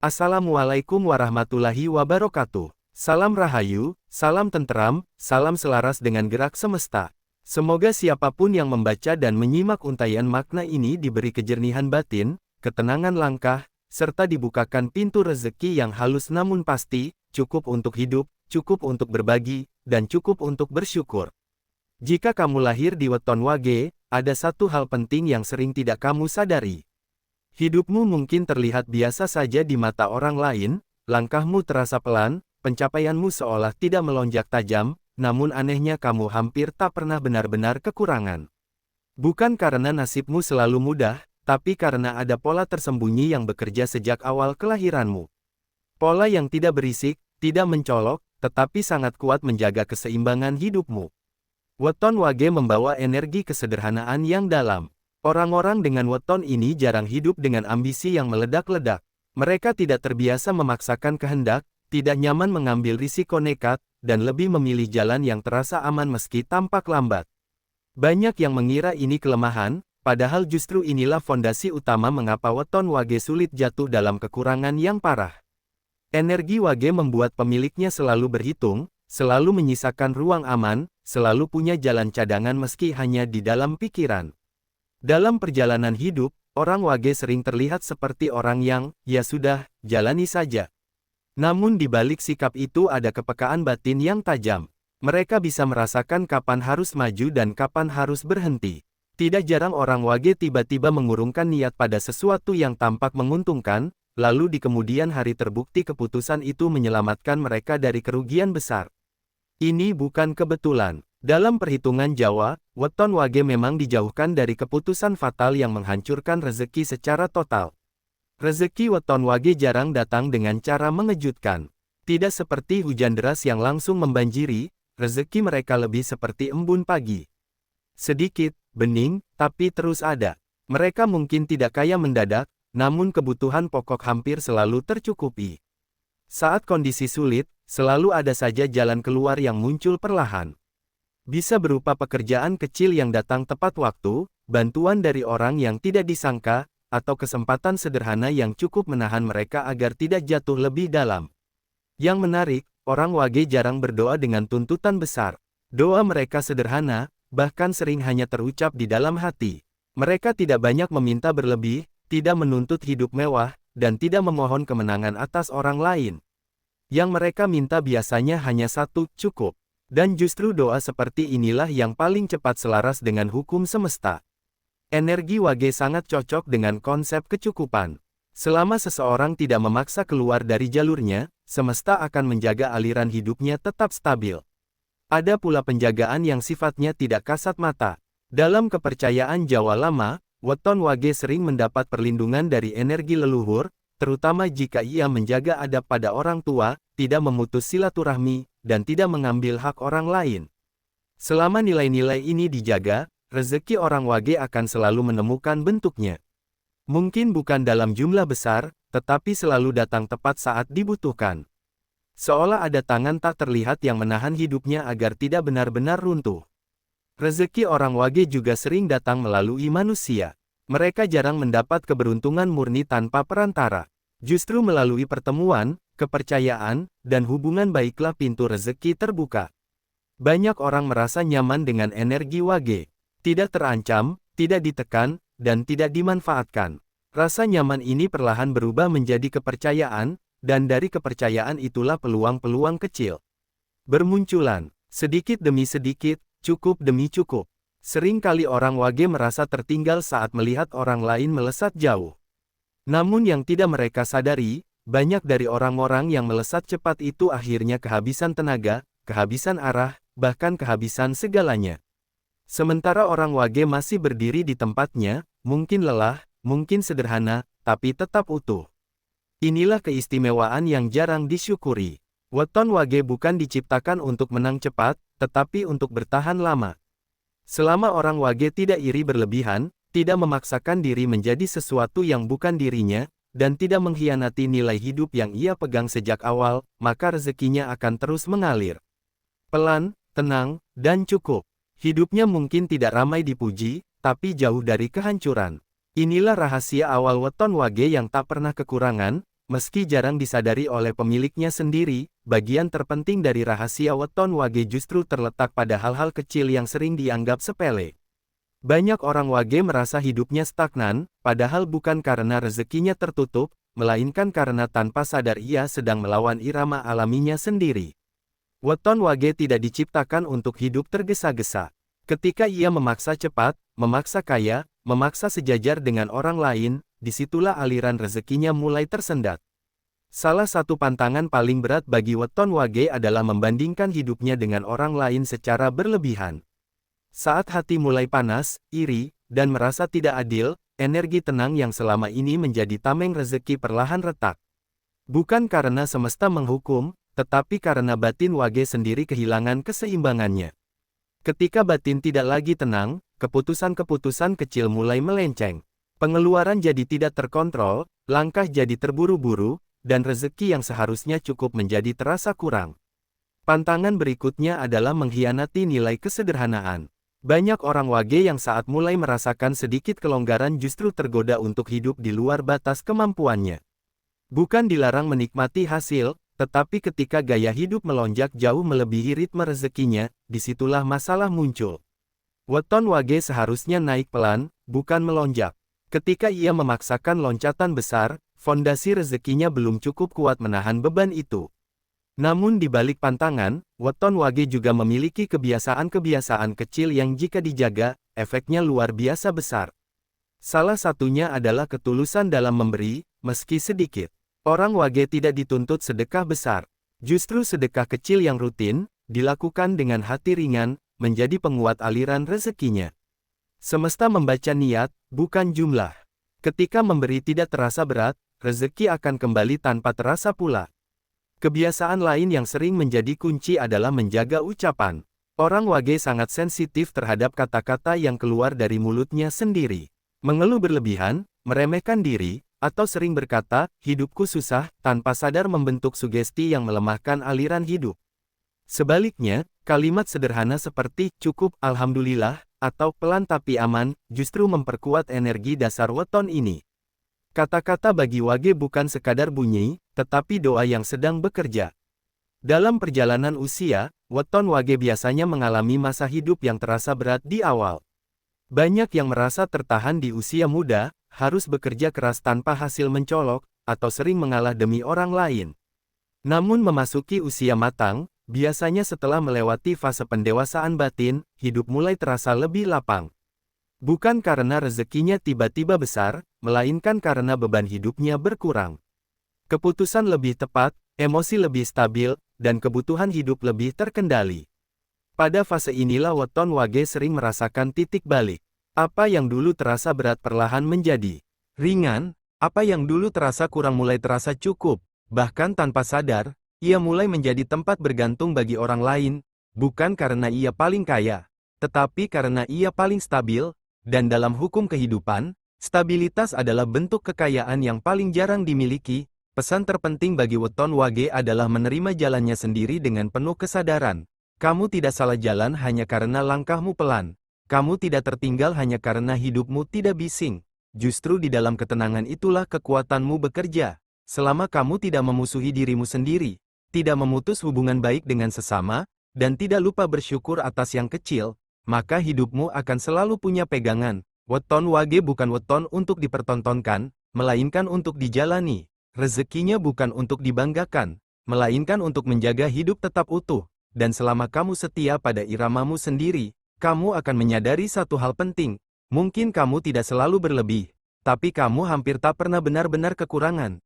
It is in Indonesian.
Assalamualaikum warahmatullahi wabarakatuh. Salam rahayu, salam tenteram, salam selaras dengan gerak semesta. Semoga siapapun yang membaca dan menyimak untaian makna ini diberi kejernihan batin, ketenangan langkah, serta dibukakan pintu rezeki yang halus namun pasti, cukup untuk hidup, cukup untuk berbagi, dan cukup untuk bersyukur. Jika kamu lahir di weton Wage, ada satu hal penting yang sering tidak kamu sadari. Hidupmu mungkin terlihat biasa saja di mata orang lain, langkahmu terasa pelan, pencapaianmu seolah tidak melonjak tajam, namun anehnya kamu hampir tak pernah benar-benar kekurangan. Bukan karena nasibmu selalu mudah, tapi karena ada pola tersembunyi yang bekerja sejak awal kelahiranmu. Pola yang tidak berisik, tidak mencolok, tetapi sangat kuat menjaga keseimbangan hidupmu. Weton Wage membawa energi kesederhanaan yang dalam. Orang-orang dengan weton ini jarang hidup dengan ambisi yang meledak-ledak. Mereka tidak terbiasa memaksakan kehendak, tidak nyaman mengambil risiko nekat, dan lebih memilih jalan yang terasa aman meski tampak lambat. Banyak yang mengira ini kelemahan, padahal justru inilah fondasi utama mengapa weton Wage sulit jatuh dalam kekurangan yang parah. Energi Wage membuat pemiliknya selalu berhitung, selalu menyisakan ruang aman, selalu punya jalan cadangan meski hanya di dalam pikiran. Dalam perjalanan hidup, orang Wage sering terlihat seperti orang yang, ya sudah, jalani saja. Namun di balik sikap itu ada kepekaan batin yang tajam. Mereka bisa merasakan kapan harus maju dan kapan harus berhenti. Tidak jarang orang Wage tiba-tiba mengurungkan niat pada sesuatu yang tampak menguntungkan, lalu di kemudian hari terbukti keputusan itu menyelamatkan mereka dari kerugian besar. Ini bukan kebetulan. Dalam perhitungan Jawa, weton Wage memang dijauhkan dari keputusan fatal yang menghancurkan rezeki secara total. Rezeki weton Wage jarang datang dengan cara mengejutkan. Tidak seperti hujan deras yang langsung membanjiri, rezeki mereka lebih seperti embun pagi. Sedikit, bening, tapi terus ada. Mereka mungkin tidak kaya mendadak, namun kebutuhan pokok hampir selalu tercukupi. Saat kondisi sulit, selalu ada saja jalan keluar yang muncul perlahan. Bisa berupa pekerjaan kecil yang datang tepat waktu, bantuan dari orang yang tidak disangka, atau kesempatan sederhana yang cukup menahan mereka agar tidak jatuh lebih dalam. Yang menarik, orang Wage jarang berdoa dengan tuntutan besar. Doa mereka sederhana, bahkan sering hanya terucap di dalam hati. Mereka tidak banyak meminta berlebih, tidak menuntut hidup mewah, dan tidak memohon kemenangan atas orang lain. Yang mereka minta biasanya hanya satu, cukup. Dan justru doa seperti inilah yang paling cepat selaras dengan hukum semesta. Energi Wage sangat cocok dengan konsep kecukupan. Selama seseorang tidak memaksa keluar dari jalurnya, semesta akan menjaga aliran hidupnya tetap stabil. Ada pula penjagaan yang sifatnya tidak kasat mata. Dalam kepercayaan Jawa lama, weton Wage sering mendapat perlindungan dari energi leluhur, terutama jika ia menjaga adab pada orang tua, tidak memutus silaturahmi, dan tidak mengambil hak orang lain. Selama nilai-nilai ini dijaga, rezeki orang Wage akan selalu menemukan bentuknya. Mungkin bukan dalam jumlah besar, tetapi selalu datang tepat saat dibutuhkan. Seolah ada tangan tak terlihat yang menahan hidupnya agar tidak benar-benar runtuh. Rezeki orang Wage juga sering datang melalui manusia. Mereka jarang mendapat keberuntungan murni tanpa perantara. Justru melalui pertemuan, kepercayaan, dan hubungan baiklah pintu rezeki terbuka. Banyak orang merasa nyaman dengan energi Wage. Tidak terancam, tidak ditekan, dan tidak dimanfaatkan. Rasa nyaman ini perlahan berubah menjadi kepercayaan, dan dari kepercayaan itulah peluang-peluang kecil bermunculan. Sedikit demi sedikit, cukup demi cukup. Sering kali orang Wage merasa tertinggal saat melihat orang lain melesat jauh. Namun yang tidak mereka sadari, banyak dari orang-orang yang melesat cepat itu akhirnya kehabisan tenaga, kehabisan arah, bahkan kehabisan segalanya. Sementara orang Wage masih berdiri di tempatnya, mungkin lelah, mungkin sederhana, tapi tetap utuh. Inilah keistimewaan yang jarang disyukuri. Weton Wage bukan diciptakan untuk menang cepat, tetapi untuk bertahan lama. Selama orang Wage tidak iri berlebihan, tidak memaksakan diri menjadi sesuatu yang bukan dirinya, dan tidak mengkhianati nilai hidup yang ia pegang sejak awal, maka rezekinya akan terus mengalir. Pelan, tenang, dan cukup. Hidupnya mungkin tidak ramai dipuji, tapi jauh dari kehancuran. Inilah rahasia awal weton Wage yang tak pernah kekurangan, Meski jarang disadari oleh pemiliknya sendiri, bagian terpenting dari rahasia weton wage justru terletak pada hal-hal kecil yang sering dianggap sepele. Banyak orang wage merasa hidupnya stagnan, padahal bukan karena rezekinya tertutup, melainkan karena tanpa sadar ia sedang melawan irama alaminya sendiri. Weton wage tidak diciptakan untuk hidup tergesa-gesa. Ketika ia memaksa cepat, memaksa kaya, memaksa sejajar dengan orang lain, disitulah aliran rezekinya mulai tersendat. Salah satu pantangan paling berat bagi weton wage adalah membandingkan hidupnya dengan orang lain secara berlebihan. Saat hati mulai panas, iri, dan merasa tidak adil, energi tenang yang selama ini menjadi tameng rezeki perlahan retak. Bukan karena semesta menghukum, tetapi karena batin wage sendiri kehilangan keseimbangannya. Ketika batin tidak lagi tenang, keputusan-keputusan kecil mulai melenceng. Pengeluaran jadi tidak terkontrol, langkah jadi terburu-buru, dan rezeki yang seharusnya cukup menjadi terasa kurang. Pantangan berikutnya adalah mengkhianati nilai kesederhanaan. Banyak orang wage yang saat mulai merasakan sedikit kelonggaran justru tergoda untuk hidup di luar batas kemampuannya. Bukan dilarang menikmati hasil, tetapi ketika gaya hidup melonjak jauh melebihi ritme rezekinya, disitulah masalah muncul. Weton wage seharusnya naik pelan, bukan melonjak. Ketika ia memaksakan loncatan besar, fondasi rezekinya belum cukup kuat menahan beban itu. Namun di balik pantangan, weton wage juga memiliki kebiasaan-kebiasaan kecil yang jika dijaga, efeknya luar biasa besar. Salah satunya adalah ketulusan dalam memberi, meski sedikit. Orang wage tidak dituntut sedekah besar. Justru sedekah kecil yang rutin, dilakukan dengan hati ringan, menjadi penguat aliran rezekinya. Semesta membaca niat, bukan jumlah. Ketika memberi tidak terasa berat, rezeki akan kembali tanpa terasa pula. Kebiasaan lain yang sering menjadi kunci adalah menjaga ucapan. Orang wage sangat sensitif terhadap kata-kata yang keluar dari mulutnya sendiri. Mengeluh berlebihan, meremehkan diri, atau sering berkata, hidupku susah, tanpa sadar membentuk sugesti yang melemahkan aliran hidup. Sebaliknya, kalimat sederhana seperti, cukup, alhamdulillah, atau pelan tapi aman, justru memperkuat energi dasar weton ini. Kata-kata bagi wage bukan sekadar bunyi, tetapi doa yang sedang bekerja. Dalam perjalanan usia, weton wage biasanya mengalami masa hidup yang terasa berat di awal. Banyak yang merasa tertahan di usia muda, harus bekerja keras tanpa hasil mencolok, atau sering mengalah demi orang lain. Namun memasuki usia matang, biasanya setelah melewati fase pendewasaan batin, hidup mulai terasa lebih lapang. Bukan karena rezekinya tiba-tiba besar, melainkan karena beban hidupnya berkurang. Keputusan lebih tepat, emosi lebih stabil, dan kebutuhan hidup lebih terkendali. Pada fase inilah weton wage sering merasakan titik balik. Apa yang dulu terasa berat perlahan menjadi ringan, apa yang dulu terasa kurang mulai terasa cukup, bahkan tanpa sadar, ia mulai menjadi tempat bergantung bagi orang lain, bukan karena ia paling kaya, tetapi karena ia paling stabil. Dan dalam hukum kehidupan, stabilitas adalah bentuk kekayaan yang paling jarang dimiliki. Pesan terpenting bagi weton wage adalah menerima jalannya sendiri dengan penuh kesadaran. Kamu tidak salah jalan hanya karena langkahmu pelan. Kamu tidak tertinggal hanya karena hidupmu tidak bising. Justru di dalam ketenangan itulah kekuatanmu bekerja. Selama kamu tidak memusuhi dirimu sendiri, tidak memutus hubungan baik dengan sesama, dan tidak lupa bersyukur atas yang kecil, maka hidupmu akan selalu punya pegangan. Weton wage bukan weton untuk dipertontonkan, melainkan untuk dijalani. Rezekinya bukan untuk dibanggakan, melainkan untuk menjaga hidup tetap utuh. Dan selama kamu setia pada iramamu sendiri, kamu akan menyadari satu hal penting. Mungkin kamu tidak selalu berlebih, tapi kamu hampir tak pernah benar-benar kekurangan.